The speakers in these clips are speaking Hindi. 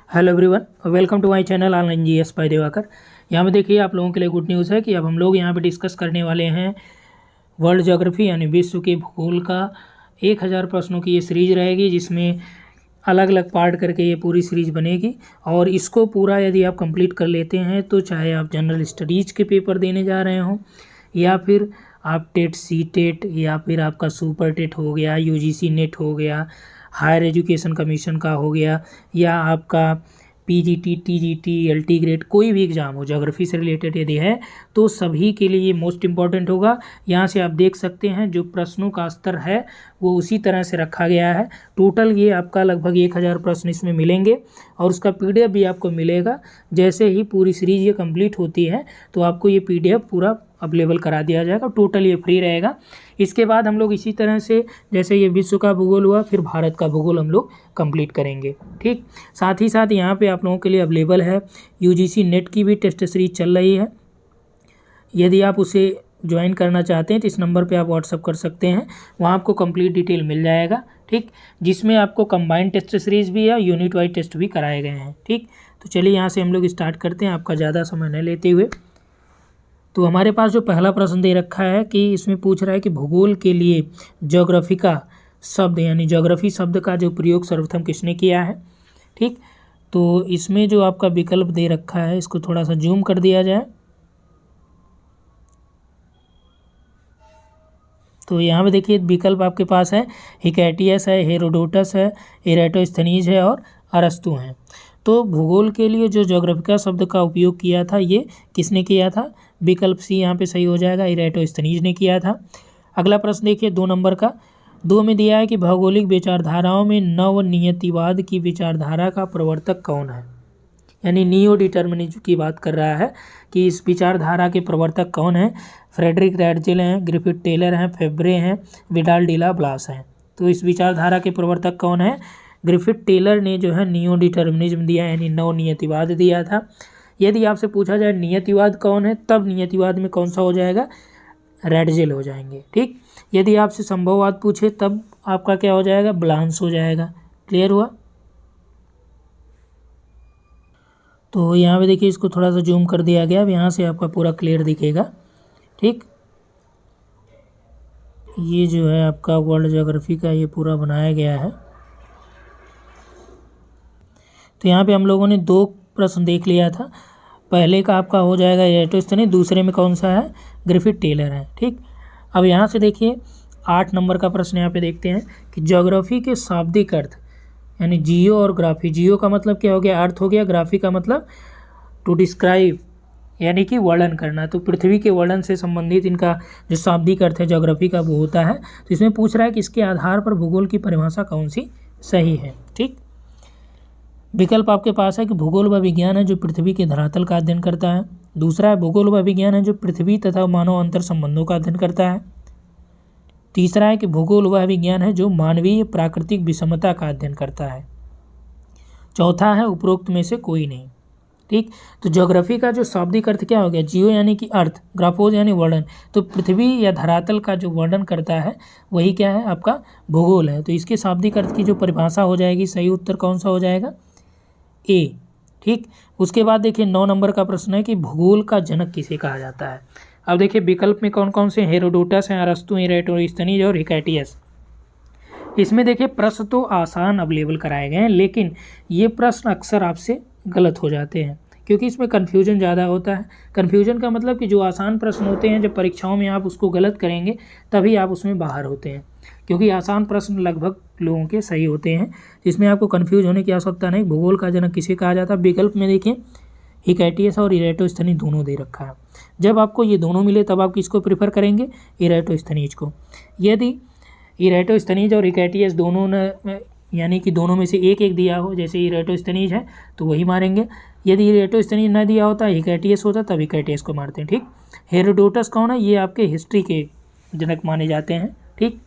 Hello everyone, welcome to my channel online GS by Diwakar. यहाँ पे देखिए आप लोगों के लिए गुड न्यूज़ है कि अब हम लोग यहाँ पे डिस्कस करने वाले हैं वर्ल्ड ज्योग्राफी यानी विश्व के भूगोल का 1000 प्रश्नों की ये सीरीज रहेगी, जिसमें अलग अलग पार्ट करके ये पूरी सीरीज बनेगी। और इसको पूरा यदि आप कंप्लीट कर लेते हैं तो चाहे आप जनरल स्टडीज़ के पेपर देने जा रहे हों या फिर आप टेट सी टेट या फिर आपका सुपर टेट हो गया, यूजीसी नेट हो गया, हायर एजुकेशन कमीशन का हो गया, या आपका पीजीटी टीजीटी एलटी ग्रेड कोई भी एग्ज़ाम हो ज्योग्राफी से रिलेटेड यदि है तो सभी के लिए ये मोस्ट इम्पॉर्टेंट होगा। यहाँ से आप देख सकते हैं जो प्रश्नों का स्तर है वो उसी तरह से रखा गया है। टोटल ये आपका लगभग 1000 प्रश्न इसमें मिलेंगे और उसका पीडीएफ भी आपको मिलेगा। जैसे ही पूरी सीरीज ये कंप्लीट होती है तो आपको ये पीडीएफ पूरा अवेलेबल करा दिया जाएगा। टोटल ये फ्री रहेगा। इसके बाद हम लोग इसी तरह से जैसे ये विश्व का भूगोल हुआ, फिर भारत का भूगोल हम लोग कंप्लीट करेंगे। ठीक, साथ ही साथ यहाँ पे आप लोगों के लिए अवेलेबल है यूजीसी नेट की भी टेस्ट सीरीज चल रही है। यदि आप उसे ज्वाइन करना चाहते हैं तो इस नंबर पे आप व्हाट्सअप कर सकते हैं, वहाँ आपको कंप्लीट डिटेल मिल जाएगा। ठीक, जिसमें आपको कंबाइंड टेस्ट सीरीज भी है, यूनिट वाइज टेस्ट भी कराए गए हैं। ठीक, तो चलिए यहाँ से हम लोग स्टार्ट करते हैं आपका ज़्यादा समय न लेते हुए। तो हमारे पास जो पहला प्रश्न दे रखा है कि इसमें पूछ रहा है कि भूगोल के लिए ज्योग्राफी का शब्द यानी ज्योग्राफी शब्द का जो प्रयोग सर्वप्रथम किसने किया है। ठीक, तो इसमें जो आपका विकल्प दे रखा है इसको थोड़ा सा जूम कर दिया जाए तो यहाँ पे देखिए विकल्प आपके पास है हिकैटियस है, हेरोडोटस है, इरेटोस्थनीज है और अरस्तु हैं। तो भूगोल के लिए जो ज्योग्राफिका शब्द का उपयोग किया था ये किसने किया था? विकल्प सी यहाँ पे सही हो जाएगा, इरेटोस्थनीज ने किया था। अगला प्रश्न देखिए 2 नंबर का। 2 में दिया है कि भौगोलिक विचारधाराओं में नवनियतिवाद की विचारधारा का प्रवर्तक कौन है, यानी नियो डिटर्मिनिज्म की बात कर रहा है कि इस विचारधारा के प्रवर्तक कौन हैं। फ्रेडरिक रैडजिल हैं, ग्रिफिथ टेलर हैं, फेब्रे हैं, विडाल डिला ब्लास हैं। तो इस विचारधारा के प्रवर्तक कौन है? ग्रिफिथ टेलर ने जो है नियो डिटर्मिनिज्म दिया यानी नवनियतिवाद दिया था। यदि आपसे पूछा जाए नियतिवाद कौन है, तब नियतिवाद में कौन सा हो जाएगा? रैडजिल हो जाएंगे। ठीक, यदि आपसे संभववाद पूछे तब आपका क्या हो जाएगा? ब्लांस हो जाएगा। क्लियर हुआ? तो यहाँ पे देखिए इसको थोड़ा सा जूम कर दिया गया, अब यहाँ से आपका पूरा क्लियर दिखेगा। ठीक, ये जो है आपका वर्ल्ड ज्योग्राफी का ये पूरा बनाया गया है। तो यहाँ पे हम लोगों ने 2 प्रश्न देख लिया था। पहले का आपका हो जाएगा इरेटोस्थनीज, दूसरे में कौन सा है? ग्रिफिथ टेलर है। ठीक, अब यहाँ से देखिए 8 नंबर का प्रश्न यहाँ पे देखते हैं कि ज्योग्राफी के शाब्दिक अर्थ यानी जियो और ग्राफी। जियो का मतलब क्या हो गया? अर्थ हो गया। ग्राफी का मतलब टू डिस्क्राइब यानी कि वर्णन करना। तो पृथ्वी के वर्णन से संबंधित इनका जो शाब्दिक अर्थ है ज्योग्राफी का वो होता है। तो इसमें पूछ रहा है कि इसके आधार पर भूगोल की परिभाषा कौन सी सही है। ठीक, विकल्प आपके पास है कि भूगोल वह विज्ञान है जो पृथ्वी के धरातल का अध्ययन करता है। दूसरा है भूगोल वह विज्ञान है जो पृथ्वी तथा मानव अंतर संबंधों का अध्ययन करता है। तीसरा है कि भूगोल वह विज्ञान है जो मानवीय प्राकृतिक विषमता का अध्ययन करता है। चौथा है उपरोक्त में से कोई नहीं। ठीक, तो ज्योग्राफी का जो शाब्दिक अर्थ क्या हो गया? जियो यानी कि अर्थ, ग्राफोज यानी वर्णन। तो पृथ्वी या धरातल का जो वर्णन करता है वही क्या है? आपका भूगोल है। तो इसके शाब्दिक अर्थ की जो परिभाषा हो जाएगी, सही उत्तर कौन सा हो जाएगा? ए। ठीक, उसके बाद देखिए 9 नंबर का प्रश्न है कि भूगोल का जनक किसे कहा जाता है। अब देखिए विकल्प में कौन कौन से? हेरोडोटस हैं, अरस्तु, इरेटोस्थनीज और हिकैटियस। इसमें देखिए प्रश्न तो आसान अवेलेबल कराए गए हैं, लेकिन ये प्रश्न अक्सर आपसे गलत हो जाते हैं क्योंकि इसमें कन्फ्यूजन ज़्यादा होता है। कन्फ्यूजन का मतलब कि जो आसान प्रश्न होते हैं जब परीक्षाओं में आप उसको गलत करेंगे तभी आप उसमें बाहर होते हैं, क्योंकि आसान प्रश्न लगभग लोगों के सही होते हैं। इसमें आपको कन्फ्यूज होने की आवश्यकता नहीं। भूगोल का जनक किसे कहा जाता है? विकल्प में देखिए हिकैटियस और इरेटोस्थनीज दोनों दे रखा है। जब आपको ये दोनों मिले तब आप किसको प्रीफर करेंगे? इरेटोस्थनीज को। यदि इरेटोस्थनीज और हिकैटियस दोनों ने यानी कि दोनों में से एक एक दिया हो, जैसे इरेटोस्थनीज है तो वही मारेंगे। यदि इरेटोस्थनीज न दिया होता, हिकैटियस होता, तब हिकैटियस को मारते हैं। ठीक, हेरोडोटस कौन है? ये आपके हिस्ट्री के जनक माने जाते हैं। ठीक,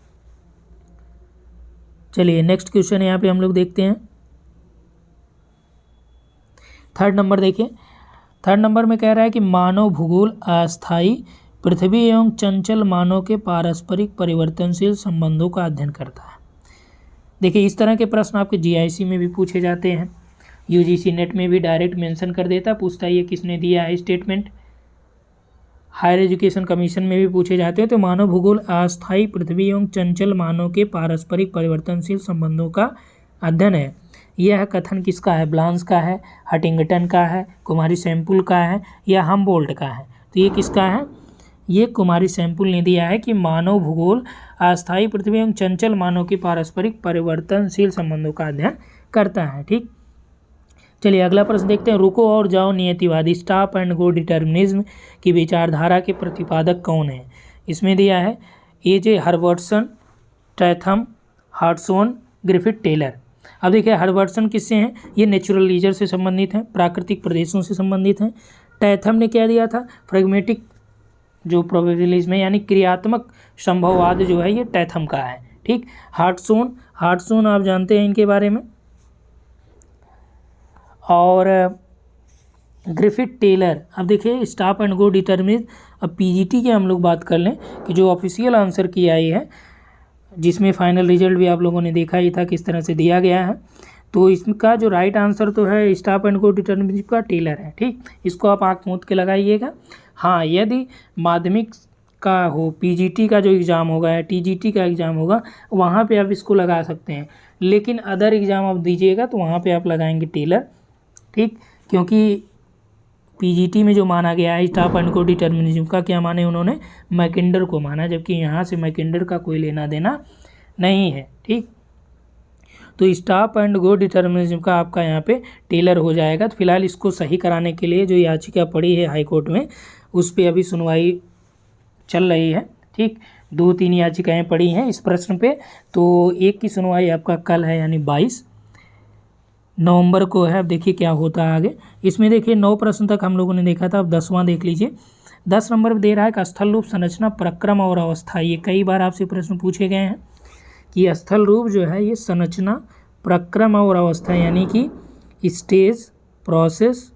चलिए नेक्स्ट क्वेश्चन यहाँ पे हम लोग देखते हैं। 3rd नंबर देखिए। 3rd नंबर में कह रहा है कि मानव भूगोल अस्थायी पृथ्वी एवं चंचल मानव के पारस्परिक परिवर्तनशील संबंधों का अध्ययन करता है। देखिए इस तरह के प्रश्न आपके जीआईसी में भी पूछे जाते हैं। यूजीसी नेट में भी डायरेक्ट मेंशन कर देता, पूछता है ये किसने दिया है स्टेटमेंट। हायर एजुकेशन कमीशन में भी पूछे जाते हैं। तो मानव भूगोल अस्थायी पृथ्वी एवं चंचल मानव के पारस्परिक परिवर्तनशील संबंधों का अध्ययन है। यह कथन किसका है? ब्लांस का है, हटिंगटन का है, कुमारी सैंपुल का है या हमबोल्ट का है? तो ये किसका है? ये कुमारी सैंपुल ने दिया है कि मानव भूगोल अस्थायी पृथ्वी एवं चंचल मानव के पारस्परिक परिवर्तनशील संबंधों का अध्ययन करता है। ठीक, चलिए अगला प्रश्न देखते हैं। रुको और जाओ नियतिवादी स्टॉप एंड गो डिटर्मिनिज्म की विचारधारा के प्रतिपादक कौन है? इसमें दिया है ए.जे. Herbertson, टैथम, हार्टसोन, Griffith Taylor. अब देखिए हर्बर्टसन किससे हैं? ये नेचुरल लीजर से संबंधित हैं, प्राकृतिक प्रदेशों से संबंधित हैं। टैथम ने क्या दिया था? प्रैग्मेटिक जो प्रोबेबिलिज्म है यानी क्रियात्मक संभववाद जो है ये टैथम का है। ठीक, हार्टसोन आप जानते हैं इनके बारे में। और ग्रिफिथ टेलर, अब देखिए स्टॉप एंड गो डिटर्मिनिज्म। अब पीजीटी की हम लोग बात कर लें कि जो ऑफिशियल आंसर की आई है, जिसमें फाइनल रिजल्ट भी आप लोगों ने देखा ही था किस तरह से दिया गया है, तो इसका जो राइट आंसर तो है स्टॉप एंड गो डिटर्मिनिज्म का टेलर है। ठीक, इसको आप आँख मूंद के लगाइएगा। हाँ, यदि माध्यमिक का हो, पीजीटी का जो एग्ज़ाम होगा या टीजीटी का एग्ज़ाम होगा, वहाँ पे आप इसको लगा सकते हैं, लेकिन अदर एग्ज़ाम आप दीजिएगा तो वहाँ पे आप लगाएंगे टेलर। ठीक, क्योंकि पीजीटी में जो माना गया है स्टॉप एंड गो डिटर्मिनिज्म का, क्या माने उन्होंने? मैकेंडर को माना, जबकि यहाँ से मैकेंडर का कोई लेना देना नहीं है। ठीक, तो स्टॉप एंड गो डिटर्मिनिज्म का आपका यहाँ पे टेलर हो जाएगा। तो फिलहाल इसको सही कराने के लिए जो याचिका पड़ी है हाई कोर्ट में, उस पर अभी सुनवाई चल रही है। ठीक, 2-3 याचिकाएँ पड़ी हैं इस प्रश्न पे। तो एक की सुनवाई आपका कल है यानी 22 नवंबर को है। अब देखिए क्या होता है आगे। इसमें देखिए 9 प्रश्न तक हम लोगों ने देखा था, अब 10वां देख लीजिए। 10 नंबर दे रहा है कि स्थल रूप, संरचना, प्रक्रम और अवस्था। ये कई बार आपसे प्रश्न पूछे गए हैं कि स्थल रूप जो है ये संरचना, प्रक्रम और अवस्था यानी कि स्टेज, प्रोसेस,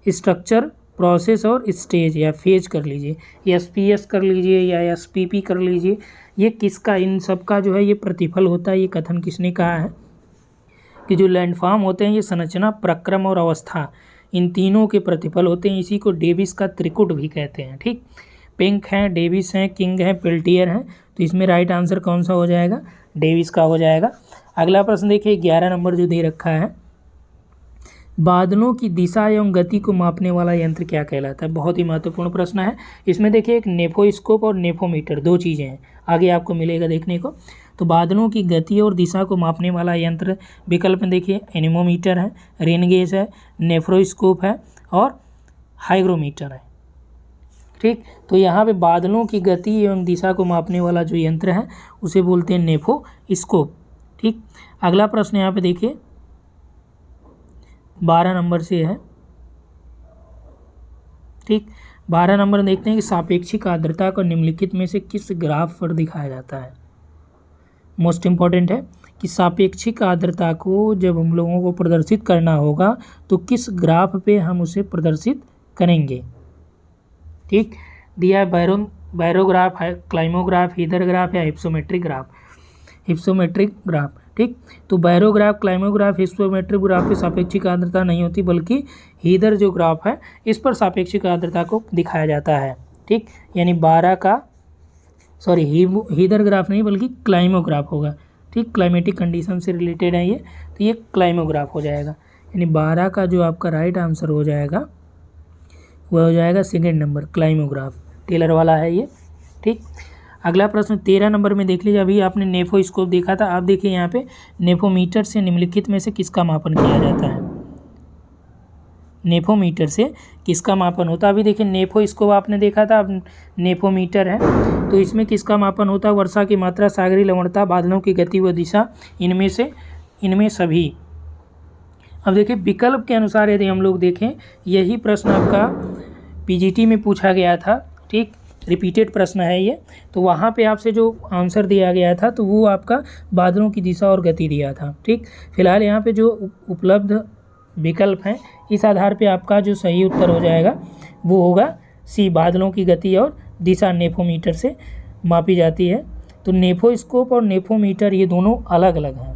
स्ट्रक्चर, प्रोसेस और स्टेज या फेज कर लीजिए, एसपीएस कर लीजिए या एसपीपी कर लीजिए, ये किसका, इन सब का जो है ये प्रतिफल होता है। ये कथन किसने कहा है कि जो लैंडफॉर्म होते हैं ये संरचना, प्रक्रम और अवस्था, इन तीनों के प्रतिफल होते हैं। इसी को डेविस का त्रिकुट भी कहते हैं। ठीक, पिंक हैं, डेविस हैं, किंग हैं, पेल्टियर हैं। तो इसमें राइट आंसर कौन सा हो जाएगा? डेविस का हो जाएगा। अगला प्रश्न देखिए 11 नंबर जो दे रखा है, बादलों की दिशा एवं गति को मापने वाला यंत्र क्या कहलाता है? बहुत ही महत्वपूर्ण प्रश्न है। इसमें देखिए एक नेफोस्कोप और नेफोमीटर, 2 चीज़ें हैं, आगे आपको मिलेगा देखने को। तो बादलों की गति और दिशा को मापने वाला यंत्र विकल्प में देखिए एनीमोमीटर है, रेन गेज है, नेफ्रोस्कोप है और हाइग्रोमीटर है। ठीक, तो यहाँ पे बादलों की गति एवं दिशा को मापने वाला जो यंत्र है उसे बोलते हैं नेफोस्कोप। ठीक, अगला प्रश्न यहाँ पे देखिए 12 नंबर से है। ठीक, 12 नंबर देखते हैं कि सापेक्षिक आर्द्रता को निम्नलिखित में से किस ग्राफ पर दिखाया जाता है? मोस्ट इम्पॉर्टेंट है कि सापेक्षिक आर्द्रता को जब हम लोगों को प्रदर्शित करना होगा तो किस ग्राफ पे हम उसे प्रदर्शित करेंगे। ठीक, दिया है बैरोग्राफ है, क्लाइमोग्राफ, हीदर ग्राफ या हिप्सोमेट्रिक ग्राफ। Hypsometric graph. ठीक, तो बैरोग्राफ, क्लाइमोग्राफ, हिप्सोमेट्रिक ग्राफ पे सापेक्षिक आर्द्रता नहीं होती, बल्कि हीदर जो ग्राफ है इस पर सापेक्षिक आर्द्रता को दिखाया जाता है। ठीक, यानी 12 का हीदर ग्राफ नहीं बल्कि क्लाइमोग्राफ होगा। ठीक, क्लाइमेटिक कंडीशन से रिलेटेड है ये, तो ये क्लाइमोग्राफ हो जाएगा। यानी 12 का जो आपका राइट आंसर हो जाएगा वह हो जाएगा सेकेंड नंबर, क्लाइमोग्राफ, टेलर वाला है ये। ठीक, अगला प्रश्न 13 नंबर में देख लीजिए। अभी आपने नेफोस्कोप देखा था, आप देखिए यहाँ पे नेफोमीटर से निम्नलिखित में से किसका मापन किया जाता है? नेफोमीटर से किसका मापन होता है? अभी देखिए नेफोस्कोप आपने देखा था, अब नेफोमीटर है, तो इसमें किसका मापन होता है? वर्षा की मात्रा, सागरीय लवणता, बादलों की गति व दिशा, इनमें सभी। अब देखिए विकल्प के अनुसार यदि हम लोग देखें, यही प्रश्न आपका पीजीटी में पूछा गया था। ठीक, रिपीटेड प्रश्न है ये, तो वहाँ पे आपसे जो आंसर दिया गया था तो वो आपका बादलों की दिशा और गति दिया था। ठीक, फिलहाल यहाँ पे जो उपलब्ध विकल्प हैं इस आधार पे आपका जो सही उत्तर हो जाएगा वो होगा सी, बादलों की गति और दिशा नेफोमीटर से मापी जाती है। तो नेफोस्कोप और नेफोमीटर ये दोनों अलग अलग हैं,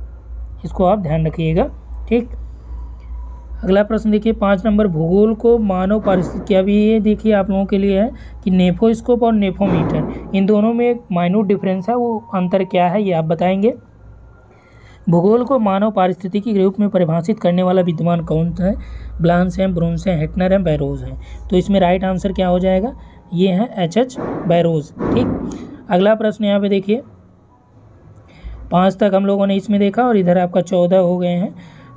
इसको आप ध्यान रखिएगा। ठीक, अगला प्रश्न देखिए 5 नंबर, भूगोल को मानव पारिस्थितिकी। अभी ये देखिए आप लोगों के लिए है कि नेफोस्कोप और नेफोमीटर, इन दोनों में एक माइन्यूट डिफरेंस है, वो अंतर क्या है ये आप बताएंगे। भूगोल को मानव पारिस्थितिकी के रूप में परिभाषित करने वाला विद्वान कौन है? ब्लांस है, ब्रून्स है, हेटनर है, बैरोज है। तो इसमें राइट आंसर क्या हो जाएगा? ये है एच बैरोज। ठीक, अगला प्रश्न यहाँ पे देखिए 5 तक हम लोगों ने इसमें देखा और इधर आपका 14 हो गए हैं।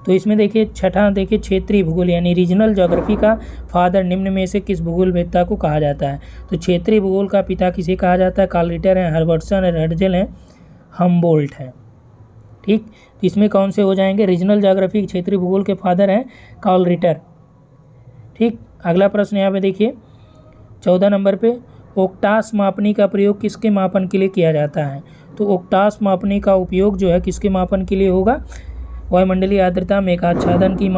तो इसमें देखिए छठा देखिए क्षेत्रीय भूगोल यानी रीजनल ज्योग्राफी का फादर निम्न में से किस भूगोलवेत्ता को कहा जाता है? तो क्षेत्रीय भूगोल का पिता किसे कहा जाता है? कार्ल रिटर है, हर्बर्टसन है, हर्ट्जल है, हमबोल्ट है। ठीक, तो इसमें कौन से हो जाएंगे? रीजनल ज्योग्राफी क्षेत्रीय भूगोल के फादर हैं कार्ल रिटर। ठीक, अगला प्रश्न यहाँ पे देखिए 14 नंबर पे, ओक्टास मापनी का प्रयोग किसके मापन के लिए किया जाता है? तो ओक्टास मापनी का उपयोग जो है किसके मापन के लिए होगा? वायुमंडलीय आर्द्रता, मेघाच्छादन की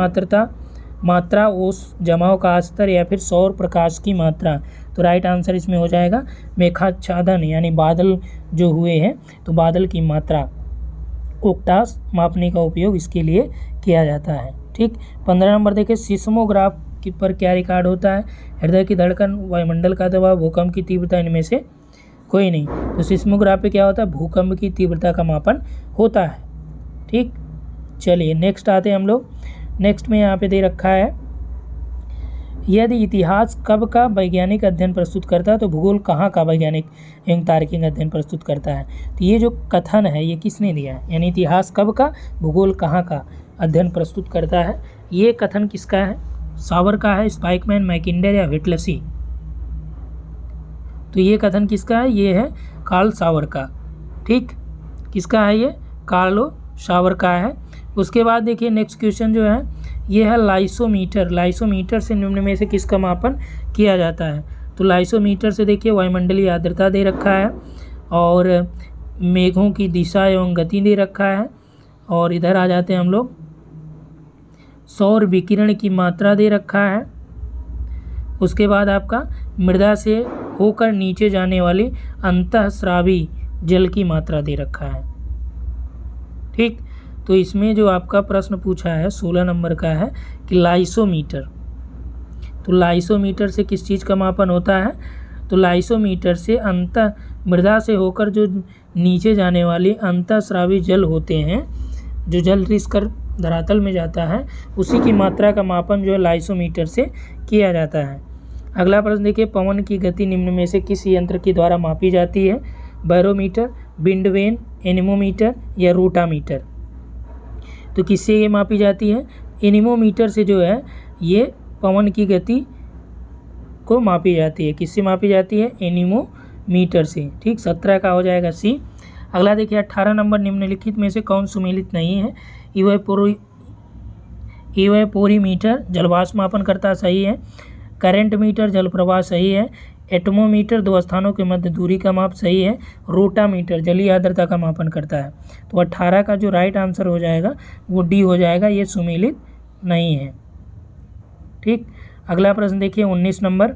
मात्रा, ओस जमाव का स्तर या फिर सौर प्रकाश की मात्रा। तो राइट आंसर इसमें हो जाएगा मेघाच्छादन यानी बादल जो हुए हैं तो बादल की मात्रा, ओक्टास मापने का उपयोग इसके लिए किया जाता है। ठीक, 15 नंबर देखिए सिस्मोग्राफ पर क्या रिकॉर्ड होता है? हृदय की धड़कन, वायुमंडल का दबाव, भूकंप की तीव्रता, इनमें से कोई नहीं। तो सिस्मोग्राफ पे क्या होता है? भूकंप की तीव्रता का मापन होता है। ठीक, चलिए नेक्स्ट आते हैं हम लोग। नेक्स्ट में यहाँ पे दे रखा है, यदि इतिहास कब का वैज्ञानिक अध्ययन प्रस्तुत करता है तो भूगोल कहाँ का वैज्ञानिक एवं तार्किक अध्ययन प्रस्तुत करता है? तो ये जो कथन है ये किसने दिया है? यानी इतिहास कब का, भूगोल कहाँ का अध्ययन प्रस्तुत करता है, ये कथन किसका है? सावर का है, स्पाइकमैन, मैकिंडर या व्हिटलसी? तो ये कथन किसका है? ये है कार्ल सावर का। ठीक, किसका है ये? कार्लो सावर का है। उसके बाद देखिए नेक्स्ट क्वेश्चन जो है ये है लाइसोमीटर। लाइसोमीटर से निम्न में से किसका मापन किया जाता है? तो लाइसोमीटर से देखिए वायुमंडलीय आर्द्रता दे रखा है और मेघों की दिशा एवं गति दे रखा है, और इधर आ जाते हैं हम लोग, सौर विकिरण की मात्रा दे रखा है। उसके बाद आपका मृदा से होकर नीचे जाने वाली अंतःस्रावी जल की मात्रा दे रखा है। ठीक, तो इसमें जो आपका प्रश्न पूछा है 16 नंबर का है कि लाइसोमीटर, तो लाइसोमीटर से किस चीज़ का मापन होता है? तो लाइसोमीटर से मृदा से होकर जो नीचे जाने वाली अंतःस्रावी जल होते हैं, जो जल रिस कर धरातल में जाता है, उसी की मात्रा का मापन जो है लाइसोमीटर से किया जाता है। अगला प्रश्न देखिए, पवन की गति निम्न में से किस यंत्र के द्वारा मापी जाती है? बैरोमीटर, विंड वेन, एनीमोमीटर या रोटामीटर? तो किससे ये मापी जाती है? एनीमोमीटर से जो है ये पवन की गति को मापी जाती है। किससे मापी जाती है? एनीमोमीटर से। ठीक, 17 का हो जाएगा सी। अगला देखिए 18 नंबर, निम्नलिखित में से कौन सुमेलित नहीं है? इवेपोरीमीटर जलवाष्प मापन करता, सही है। करंट मीटर जल प्रवाह, सही है। एटमोमीटर दो स्थानों के मध्य दूरी का माप, सही है। रोटामीटर जलीय आर्द्रता का मापन करता है। तो 18 का जो राइट आंसर हो जाएगा वो डी हो जाएगा, ये सुमेलित नहीं है। ठीक, अगला प्रश्न देखिए 19 नंबर।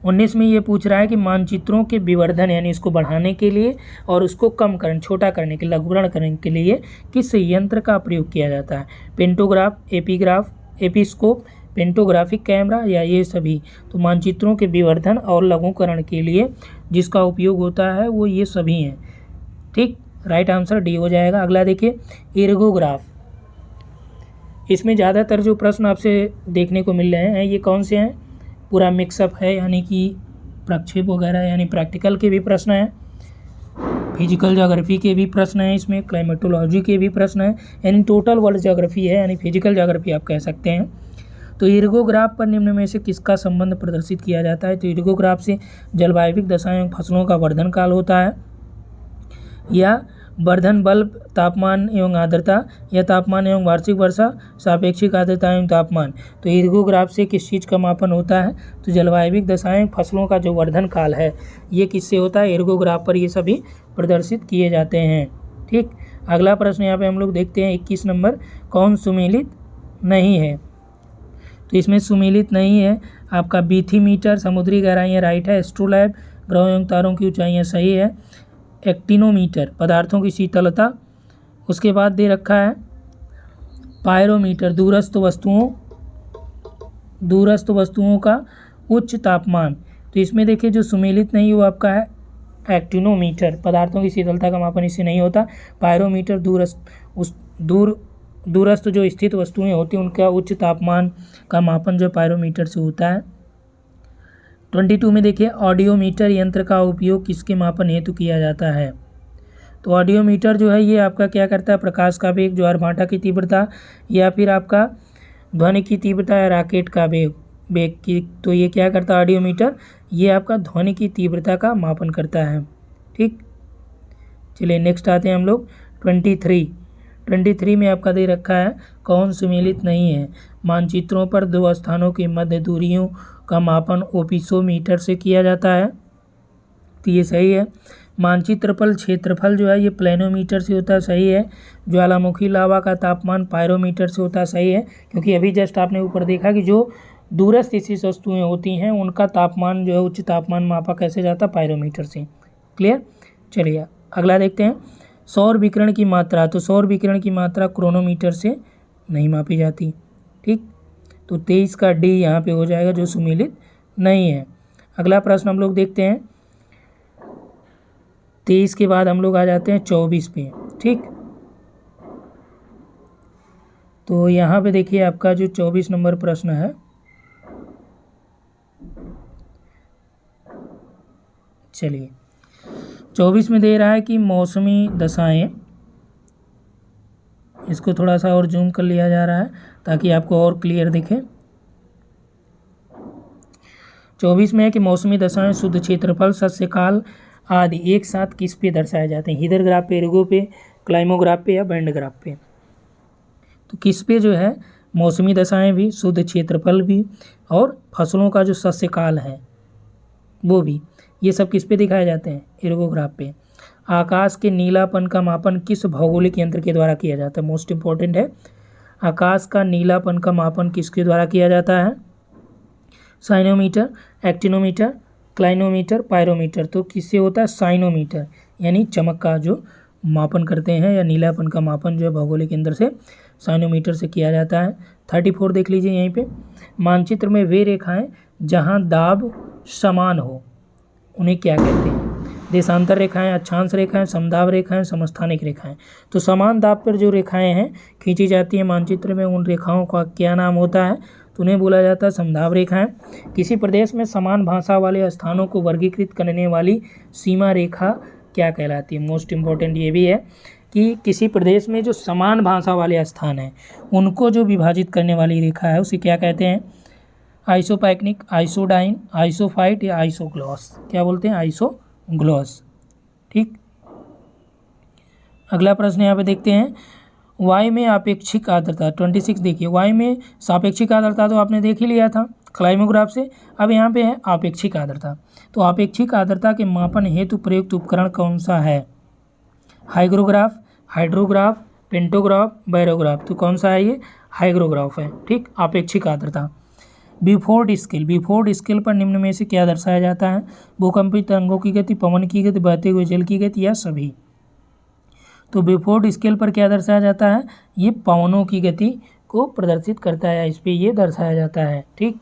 19 में ये पूछ रहा है कि मानचित्रों के विवर्धन यानी इसको बढ़ाने के लिए और उसको कम करने, छोटा करने के, लघुकरण करने के लिए किस यंत्र का प्रयोग किया जाता है? पेंटोग्राफ, एपीग्राफ, एपिस्कोप, पेंटोग्राफिक कैमरा या ये सभी? तो मानचित्रों के विवर्धन और लघुकरण के लिए जिसका उपयोग होता है वो ये सभी हैं। ठीक, राइट आंसर डी हो जाएगा। अगला देखिए इर्गोग्राफ। इसमें ज़्यादातर जो प्रश्न आपसे देखने को मिल रहे हैं ये कौन से हैं? पूरा मिक्सअप है, यानी कि प्रक्षेप वगैरह यानी प्रैक्टिकल के भी प्रश्न हैं, फिजिकल ज्योग्राफी के भी प्रश्न हैं, इसमें क्लाइमेटोलॉजी के भी प्रश्न हैं, यानी टोटल वर्ल्ड ज्योग्राफी है, यानी फिजिकल ज्योग्राफी आप कह सकते हैं। तो इर्गोग्राफ पर निम्न में से किसका संबंध प्रदर्शित किया जाता है? तो इर्गोग्राफ से जलवायविक दशाएं, फसलों का वर्धन काल होता है, या वर्धन बल, तापमान एवं आर्द्रता, या तापमान एवं वार्षिक वर्षा, सापेक्षिक आर्द्रता एवं तापमान। तो इर्गोग्राफ से किस चीज़ का मापन होता है? तो जलवायविक दशाएं, फसलों का जो वर्धन काल है ये किससे होता है? इर्गोग्राफ पर ये सभी प्रदर्शित किए जाते हैं। ठीक, अगला प्रश्न यहाँ पे हम लोग देखते हैं 21 नंबर, कौन सुमेलित नहीं है? तो इसमें सुमेलित नहीं है आपका बीथीमीटर, समुद्री गहराइयाँ, राइट है। एस्ट्रोलैब, ग्रहों एवं तारों की ऊंचाइयाँ, सही है। एक्टिनोमीटर, पदार्थों की शीतलता। उसके बाद दे रखा है पायरोमीटर दूरस्थ वस्तुओं का उच्च तापमान। तो इसमें देखिए जो सुमेलित नहीं वो आपका है एक्टिनोमीटर, पदार्थों की शीतलता का मापन इससे नहीं होता। पायरोमीटर दूरस्थ जो स्थित वस्तुएं होती हैं उनका उच्च तापमान का मापन जो पायरोमीटर से होता है। 22 में देखिए ऑडियोमीटर यंत्र का उपयोग किसके मापन हेतु किया जाता है। तो ऑडियोमीटर जो है ये आपका क्या करता है, प्रकाश का वेग, ज्वारभाटा की तीव्रता, या फिर आपका ध्वनि की तीव्रता या रॉकेट का वेग की, तो ये क्या करता है ऑडियोमीटर, ये आपका ध्वनि की तीव्रता का मापन करता है। ठीक, चलिए नेक्स्ट आते हैं हम लोग 23 में आपका दे रखा है कौन सुमेलित नहीं है। मानचित्रों पर दो स्थानों की मध्य दूरियों का मापन ओपिसोमीटर से किया जाता है, तो ये सही है। मानचित्र पर क्षेत्रफल जो है ये प्लेनोमीटर से होता है, सही है। ज्वालामुखी लावा का तापमान पायरोमीटर से होता है, सही है, क्योंकि अभी जस्ट आपने ऊपर देखा कि जो दूरस्थ स्थित वस्तुएं होती हैं उनका तापमान जो है उच्च तापमान मापा कैसे जाता है, पायरोमीटर से। क्लियर, चलिए अगला देखते हैं सौर विकिरण की मात्रा। तो सौर विकिरण की मात्रा क्रोनोमीटर से नहीं मापी जाती। ठीक, तो 23 का डी यहाँ पे हो जाएगा जो सुमेलित नहीं है। अगला प्रश्न हम लोग देखते हैं 23 के बाद हम लोग आ जाते हैं 24 पे। ठीक, तो यहाँ पे देखिए आपका जो 24 नंबर प्रश्न है, चलिए 24 में दे रहा है कि मौसमी दशाएं, इसको थोड़ा सा और जूम कर लिया जा रहा है ताकि आपको और क्लियर दिखे। 24 में है कि मौसमी दशाएं शुद्ध क्षेत्रफल, सस्यकाल आदि एक साथ किस पे दर्शाए जाते हैं, हीदर ग्राफ पे, इर्गो पे, क्लाइमोग्राफ पे या बैंड ग्राफ पे। तो किस पे जो है मौसमी दशाएं भी, शुद्ध क्षेत्रफल भी और फसलों का जो सस्यकाल है वो भी, ये सब किस पे दिखाए जाते हैं, इर्गोग्राफ पे। आकाश के नीलापन का मापन किस भौगोलिक यंत्र के द्वारा किया जाता है, मोस्ट इंपॉर्टेंट है। आकाश का नीलापन का मापन किसके द्वारा किया जाता है, साइनोमीटर, एक्टिनोमीटर, क्लाइनोमीटर, पायरोमीटर। तो किससे होता है, साइनोमीटर, यानी चमक का जो मापन करते हैं या नीलापन का मापन जो है भौगोलिक यंत्र से साइनोमीटर से किया जाता है। 34 देख लीजिए यहीं पे, मानचित्र में वे रेखाएं जहां दाब समान हो उन्हें क्या कहते हैं, देशांतर रेखाएं, अक्षांश रेखाएं, समदाब रेखाएं, समस्थानिक रेखाएं। तो समान दाब पर जो रेखाएं हैं खींची जाती हैं मानचित्र में, उन रेखाओं का क्या नाम होता है, तो उन्हें बोला जाता है समदाब रेखाएं। किसी प्रदेश में समान भाषा वाले स्थानों को वर्गीकृत करने वाली सीमा रेखा क्या कहलाती है, मोस्ट इम्पॉर्टेंट ये भी है कि किसी प्रदेश में जो समान भाषा वाले स्थान हैं उनको जो विभाजित करने वाली रेखा है उसे क्या कहते हैं, आइसोपैक्निक, आइसोडाइन, आइसोफाइट या आइसोग्लॉस। क्या बोलते हैं, आइसोग्लॉस। ठीक, अगला प्रश्न यहाँ पे देखते हैं वायु में आपेक्षिक आर्द्रता। 26 देखिए, वायु में सापेक्षिक आर्द्रता तो आपने देख ही लिया था क्लाइमोग्राफ से, अब यहाँ पे है आपेक्षिक आर्द्रता। तो आपेक्षिक आर्द्रता के मापन हेतु प्रयुक्त उपकरण कौन सा है, हाइग्रोग्राफ, हाइड्रोग्राफ, पेंटोग्राफ, बैरोग्राफ। तो कौन सा है ये, हाइग्रोग्राफ है। ठीक, आपेक्षिक आर्द्रता। बिफोर्ड स्केल पर निम्न में से क्या दर्शाया जाता है, भूकंपित तरंगों की गति, पवन की गति, बहते हुए जल की गति या सभी। तो बिफोर्ड स्केल पर क्या दर्शाया जाता है, ये पवनों की गति को प्रदर्शित करता है, इस पे ये दर्शाया जाता है। ठीक,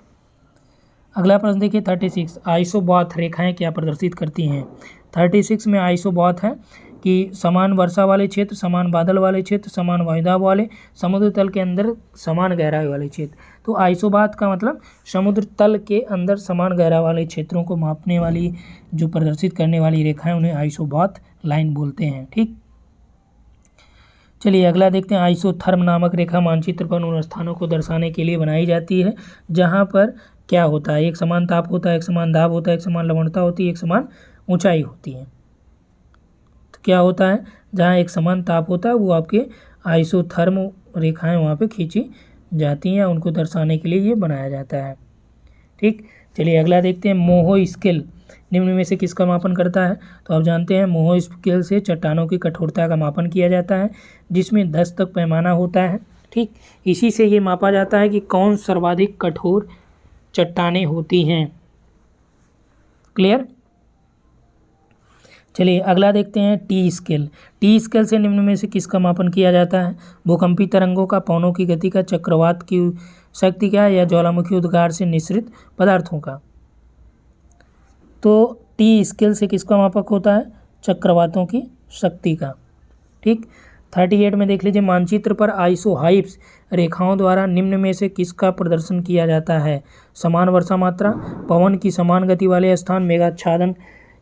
अगला प्रश्न देखिए 36, आइसोबाथ रेखाएं क्या प्रदर्शित करती हैं। 36 में आइसोबाथ है कि समान वर्षा वाले क्षेत्र, समान बादल वाले क्षेत्र, समान वायुदाब वाले, समुद्र तल के अंदर समान गहराई वाले क्षेत्र। तो आइसोबाथ का मतलब समुद्र तल के अंदर समान गहराई वाले क्षेत्रों को मापने वाली जो प्रदर्शित करने वाली रेखाएं उन्हें आइसोबाथ लाइन बोलते हैं। ठीक, चलिए अगला देखते हैं आइसोथर्म नामक रेखा मानचित्र पर उन स्थानों को दर्शाने के लिए बनाई जाती है जहाँ पर क्या होता है, एक समान ताप होता है, एक समान दाब होता है, एक समान लवणता होती है, एक समान ऊंचाई होती है। तो क्या होता है, जहाँ एक समान ताप होता है वो आपके आइसोथर्म रेखाएं वहाँ पे खींची जाती हैं, उनको दर्शाने के लिए ये बनाया जाता है। ठीक, चलिए अगला देखते हैं मोहो स्केल निम्न में से किसका मापन करता है। तो आप जानते हैं मोहो स्केल से चट्टानों की कठोरता का मापन किया जाता है जिसमें 10 तक पैमाना होता है। ठीक, इसी से ये मापा जाता है कि कौन सर्वाधिक कठोर चट्टानें होती हैं। क्लियर, चलिए अगला देखते हैं टी स्केल। टी स्केल से निम्न में से किसका मापन किया जाता है? भूकंपी तरंगों का, पवनों की गति का, चक्रवात की शक्ति का, या ज्वालामुखी उद्गार से निःसृत पदार्थों का। तो टी स्केल से किसका मापक होता है? चक्रवातों की शक्ति का। ठीक। 38 में देख लीजिए, मानचित्र पर आइसोहाइप्स रेखाओं द्वारा निम्न में से किसका प्रदर्शन किया जाता है? समान वर्षा मात्रा, पवन की समान गति वाले स्थान, मेघाच्छादन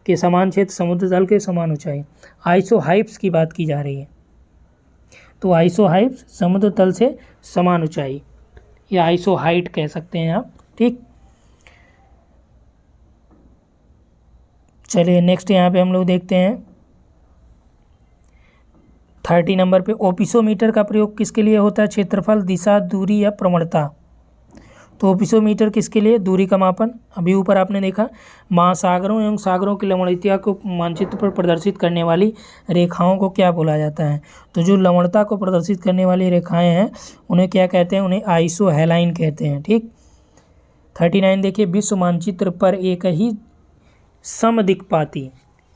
के समान क्षेत्र, समुद्र तल के समान ऊंचाई। आइसोहाइप्स की बात की जा रही है, तो आइसोहाइप्स समुद्र तल से समान ऊंचाई, या आइसोहाइट कह सकते हैं आप। ठीक। चलिए नेक्स्ट यहाँ पे हम लोग देखते हैं 30 नंबर पे, ओपिसोमीटर का प्रयोग किसके लिए होता है? क्षेत्रफल, दिशा, दूरी या प्रवणता। तो ओपिसोमीटर किसके लिए? दूरी का मापन। अभी ऊपर आपने देखा, महासागरों एवं सागरों की लवणता को मानचित्र पर प्रदर्शित करने वाली रेखाओं को क्या बोला जाता है? तो जो लवणता को प्रदर्शित करने वाली रेखाएं हैं उन्हें क्या कहते हैं? उन्हें आइसोहेलाइन कहते हैं। ठीक। 39 देखिए, विश्व मानचित्र पर एक ही समदिक्पाती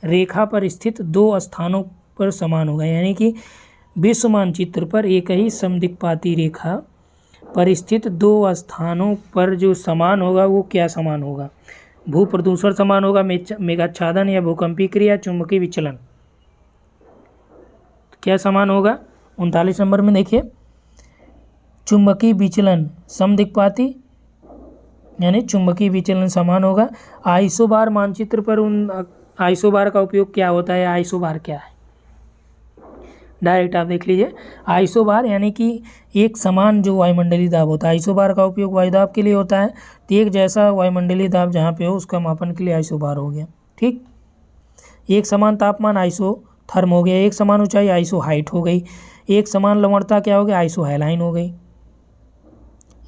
रेखा पर स्थित दो स्थानों पर समान होगा। यानी कि विश्व मानचित्र पर एक ही समदिक्पाती रेखा पर स्थित दो स्थानों पर जो समान होगा वो क्या समान होगा? भू प्रदूषण समान होगा, मेघाच्छादन या भूकंपीय क्रिया, चुंबकीय विचलन। क्या समान होगा? 39 नंबर में देखिए, चुंबकीय विचलन समदिक्पाती यानी चुंबकीय विचलन समान होगा। आइसोबार मानचित्र पर उन आइसोबार का उपयोग क्या होता है? आइसोबार क्या है? डायरेक्ट आप देख लीजिए, आइसोबार यानी कि एक समान जो वायुमंडलीय दाब होता है। आइसोबार का उपयोग वायुदाब के लिए होता है, तो एक जैसा वायुमंडलीय दाब जहाँ पे हो उसका मापन के लिए आइसोबार हो गया। ठीक। एक समान तापमान आइसोथर्म हो गया, एक समान ऊंचाई आइसोहाइट हो गई, एक समान लवणता क्या हो गया? आइसोहेलाइन हो गई।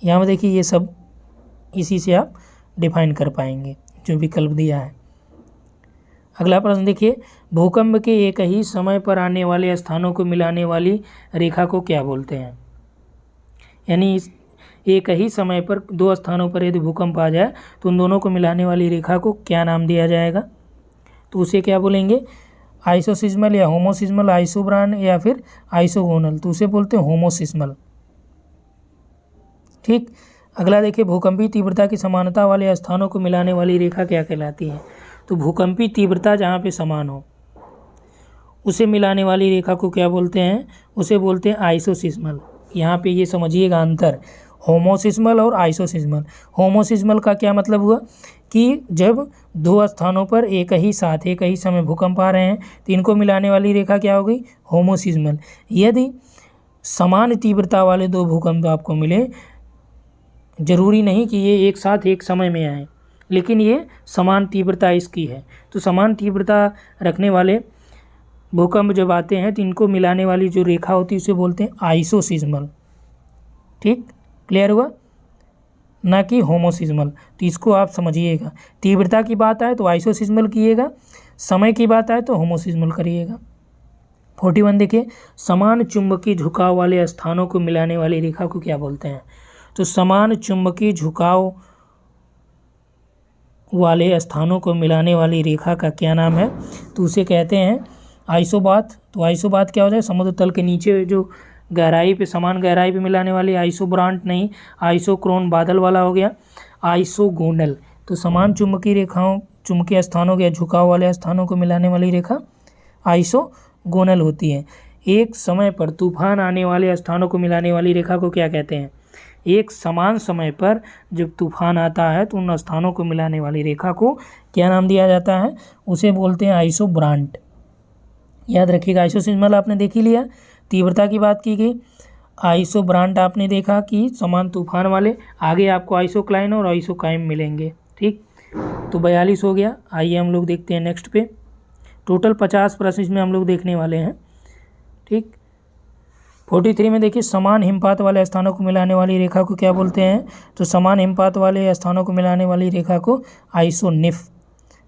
यहाँ में देखिए ये सब इसी से आप डिफाइन कर पाएंगे जो विकल्प दिया है। अगला प्रश्न देखिए, भूकंप के एक ही समय पर आने वाले स्थानों को मिलाने वाली रेखा को क्या बोलते हैं? यानी एक ही समय पर दो स्थानों पर यदि भूकंप आ जाए तो उन दोनों को मिलाने वाली रेखा को क्या नाम दिया जाएगा? तो उसे क्या बोलेंगे? आइसोसिस्मल या होमोसिस्मल, आइसोब्रान या फिर आइसोगोनल। तो उसे बोलते हैं होमोसिस्मल। ठीक। अगला देखिए, भूकंपी तीव्रता की समानता वाले स्थानों को मिलाने वाली रेखा क्या कहलाती है? तो भूकंपी तीव्रता जहाँ पे समान हो उसे मिलाने वाली रेखा को क्या बोलते हैं? उसे बोलते हैं आइसोसिस्मल। यहाँ पे ये समझिएगा अंतर, होमोसिस्मल और आइसोसिस्मल। होमोसिस्मल का क्या मतलब हुआ कि जब दो स्थानों पर एक ही साथ एक ही समय भूकंप आ रहे हैं तो इनको मिलाने वाली रेखा क्या हो गई? होमोसिस्मल। यदि समान तीव्रता वाले दो भूकंप आपको मिले, जरूरी नहीं कि ये एक साथ एक समय में आए, लेकिन ये समान तीव्रता इसकी है, तो समान तीव्रता रखने वाले भूकंप जब आते हैं तो इनको मिलाने वाली जो रेखा होती है उसे बोलते हैं आइसोसिस्मल। ठीक। क्लियर हुआ? ना कि होमोसिस्मल। तो इसको आप समझिएगा, तीव्रता की बात आए तो आइसोसिस्मल कीजिएगा, समय की बात आए तो होमोसिस्मल करिएगा। 41 देखिए, समान चुंबकीय झुकाव वाले स्थानों को मिलाने वाली रेखा को क्या बोलते हैं? तो समान चुंबकीय झुकाव वाले स्थानों को मिलाने वाली रेखा का क्या नाम है? तो उसे कहते हैं आइसोबाथ। तो आइसोबाथ क्या हो जाए? समुद्र तल के नीचे जो गहराई पे, समान गहराई पे मिलाने वाली। आइसोब्रांट नहीं, आइसोक्रोन बादल वाला हो गया। आइसोगोनल, तो समान चुंबकीय रेखाओं, चुंबकीय स्थानों या झुकाव वाले स्थानों को मिलाने वाली रेखा आइसोगोनल होती है। एक समय पर तूफान आने वाले स्थानों को मिलाने वाली रेखा को क्या कहते हैं? एक समान समय पर जब तूफान आता है तो उन स्थानों को मिलाने वाली रेखा को क्या नाम दिया जाता है? उसे बोलते हैं आइसोब्रांट। याद रखिएगा, आइसोसिस्मल आपने देख ही लिया, तीव्रता की बात की गई। आइसोब्रांट आपने देखा कि समान तूफान वाले। आगे आपको आइसोक्लाइन और आइसोकाइम मिलेंगे। ठीक। तो 42 हो गया। आइए हम लोग देखते हैं नेक्स्ट पे। टोटल 50 प्रश्न इसमें हम लोग देखने वाले हैं। ठीक। 43 में देखिए, समान हिमपात वाले स्थानों को मिलाने वाली रेखा को क्या बोलते हैं? तो समान हिमपात वाले स्थानों को मिलाने वाली रेखा को आइसोनिफ,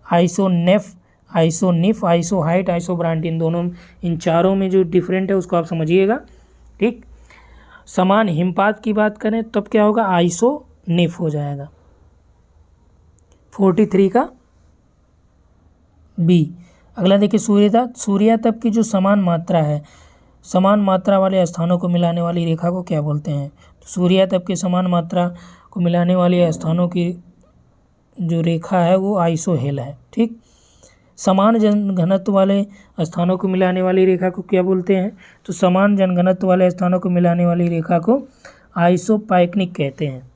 आइसोनेफ, आइसोनिफ, आइसोहाइट, आइसोब्रांट, इन चारों में जो डिफरेंट है उसको आप समझिएगा। ठीक। समान हिमपात की बात करें तब क्या होगा? आइसोनिफ हो जाएगा। 43 का बी। अगला देखिए सूर्यातप की जो समान मात्रा है, समान मात्रा वाले स्थानों को मिलाने वाली रेखा को क्या बोलते हैं? तो सूर्यातप के समान मात्रा को मिलाने वाले स्थानों की जो रेखा है वो आइसोहेल है। ठीक, समान जनघनत्व वाले स्थानों को मिलाने वाली रेखा को क्या बोलते हैं? तो समान जनघनत्व वाले स्थानों को मिलाने वाली रेखा को आइसोपाइकनिक कहते हैं।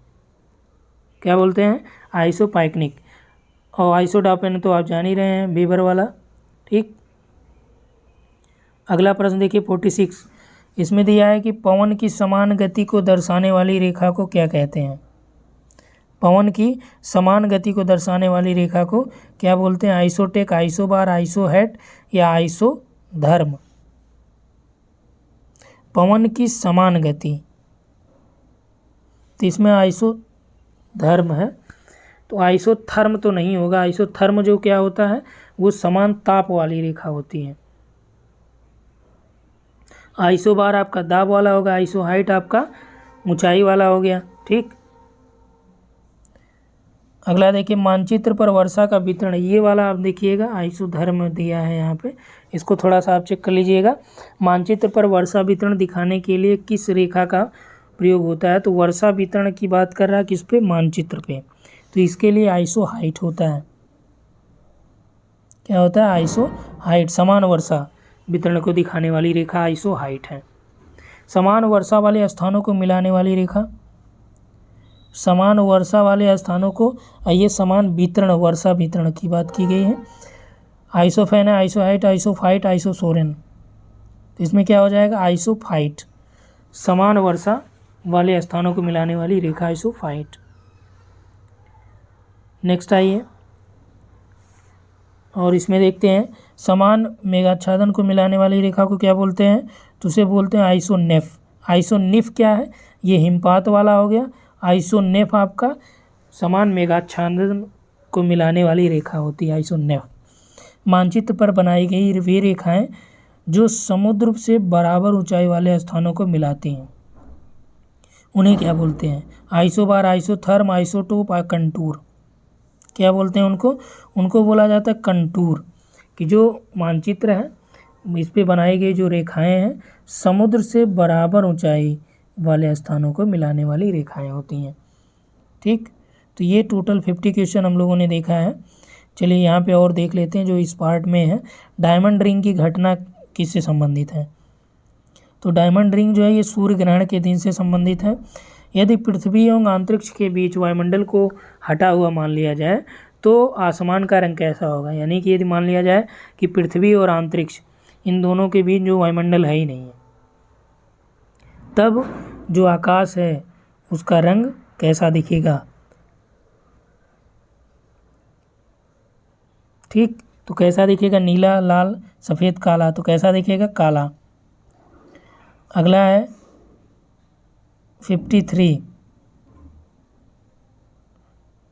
क्या बोलते हैं? आइसोपाइकनिक। और आइसोडार्पन तो आप जान ही रहे हैं, वीबर वाला। ठीक, अगला प्रश्न देखिए 46। इसमें दिया है कि पवन की समान गति को दर्शाने वाली रेखा को क्या कहते हैं? पवन की समान गति को दर्शाने वाली रेखा को क्या बोलते हैं? आइसोटेक, आइसोबार, आइसोहेट या आइसोधर्म? पवन की समान गति, तो इसमें आइसोधर्म है, तो आइसोथर्म तो नहीं होगा। आइसोथर्म जो क्या होता है, वो समान ताप वाली रेखा होती है। आइसोबार आपका दाब वाला होगा, आइसोहाइट आपका ऊंचाई वाला हो गया। ठीक, अगला देखिए मानचित्र पर वर्षा का वितरण, ये वाला आप देखिएगा आइसोधर्म दिया है यहाँ पे, इसको थोड़ा सा आप चेक कर लीजिएगा। मानचित्र पर वर्षा वितरण दिखाने के लिए किस रेखा का प्रयोग होता है? तो वर्षा वितरण की बात कर रहा है किस पे? मानचित्र पे। तो इसके लिए आइसोहाइट होता है। क्या होता है? आइसोहाइट। समान वर्षा वितरण को दिखाने वाली रेखा आइसोहाइट है। समान वर्षा वाले स्थानों को मिलाने वाली रेखा, समान वर्षा वाले स्थानों को, ये समान वितरण, वर्षा वितरण की बात की गई है। आइसोफेन है, आइसोहाइट, आइसोफाइट, आइसोसोरेन। तो इसमें क्या हो जाएगा? आइसोफाइट। समान वर्षा वाले स्थानों को मिलाने वाली रेखा आइसोफाइट। नेक्स्ट आइए, और इसमें देखते हैं समान मेघाच्छादन को मिलाने वाली रेखा को क्या बोलते हैं? तो उसे बोलते हैं आइसोनेफ। आइसोनिफ क्या है? ये हिमपात वाला हो गया। आइसोनेफ आपका समान मेघाच्छादन को मिलाने वाली रेखा होती है, आइसोनेफ। मानचित्र पर बनाई गई वे रेखाएं जो समुद्र से बराबर ऊंचाई वाले स्थानों को मिलाती हैं, उन्हें क्या बोलते हैं? Isobar, isotherm, isotope, contour. क्या बोलते हैं उनको? उनको बोला जाता है कंटूर। कि जो मानचित्र है, इस पे बनाई गई जो रेखाएं हैं, समुद्र से बराबर ऊंचाई वाले स्थानों को मिलाने वाली रेखाएं होती हैं। ठीक, तो ये टोटल 50 क्वेश्चन हम लोगों ने देखा है। चलिए यहाँ पे और देख लेते हैं जो इस पार्ट में है। डायमंड रिंग की घटना किससे संबंधित है? तो डायमंड रिंग जो है ये सूर्य ग्रहण के दिन से संबंधित है। यदि पृथ्वी एवं अंतरिक्ष के बीच वायुमंडल को हटा हुआ मान लिया जाए तो आसमान का रंग कैसा होगा? यानी कि यदि मान लिया जाए कि पृथ्वी और अंतरिक्ष, इन दोनों के बीच जो वायुमंडल है ही नहीं है, तब जो आकाश है उसका रंग कैसा दिखेगा? ठीक, तो कैसा दिखेगा? नीला, लाल, सफ़ेद, काला। तो कैसा दिखेगा? काला। अगला है 53।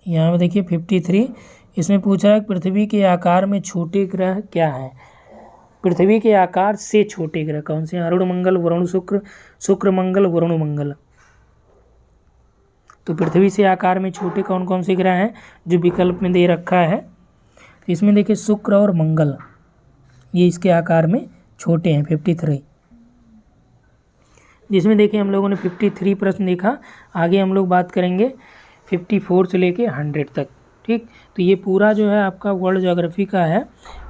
यहाँ पे देखिए 53, इसमें पूछा है पृथ्वी के आकार में छोटे ग्रह क्या हैं? पृथ्वी के आकार से छोटे ग्रह कौन से हैं? अरुण मंगल, वरुण शुक्र, शुक्र मंगल, वरुण मंगल। तो पृथ्वी से आकार में छोटे कौन कौन से ग्रह हैं जो विकल्प में दे रखा है? तो इसमें देखिए शुक्र और मंगल, ये इसके आकार में छोटे हैं। 53, जिसमें देखिए हम लोगों ने 53 प्रश्न देखा। आगे हम लोग बात करेंगे 54 से लेके 100 तक। ठीक, तो ये पूरा जो है आपका वर्ल्ड ज्योग्राफी का है,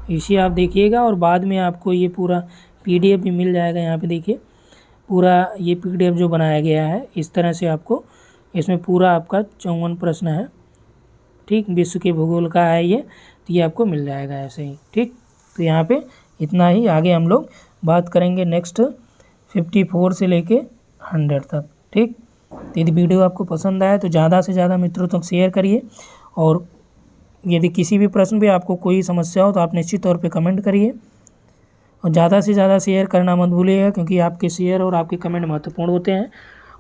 इसे आप देखिएगा। और बाद में आपको ये पूरा PDF भी मिल जाएगा। यहाँ पे देखिए पूरा ये PDF जो बनाया गया है, इस तरह से आपको इसमें पूरा आपका 54 प्रश्न है। ठीक, विश्व के भूगोल का है ये, तो ये आपको मिल जाएगा ऐसे ही। ठीक, तो यहाँ पे इतना ही। आगे हम लोग बात करेंगे नेक्स्ट 54 से लेके 100 तक। ठीक, तो यदि वीडियो आपको पसंद आए तो ज़्यादा से ज़्यादा मित्रों तक शेयर करिए। और यदि किसी भी प्रश्न पे आपको कोई समस्या हो तो आप निश्चित तौर पे कमेंट करिए। और ज़्यादा से ज़्यादा शेयर करना मत भूलिएगा, क्योंकि आपके शेयर और आपके कमेंट महत्वपूर्ण होते हैं।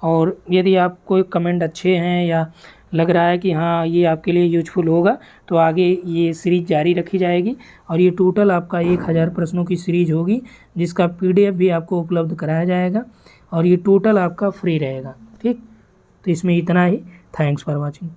और यदि आप कोई कमेंट अच्छे हैं या लग रहा है कि हाँ ये आपके लिए यूजफुल होगा, तो आगे ये सीरीज़ जारी रखी जाएगी। और ये टोटल आपका 1000 प्रश्नों की सीरीज होगी, जिसका PDF भी आपको उपलब्ध कराया जाएगा। और ये टोटल आपका फ्री रहेगा। ठीक, तो इसमें इतना ही। Thanks for watching.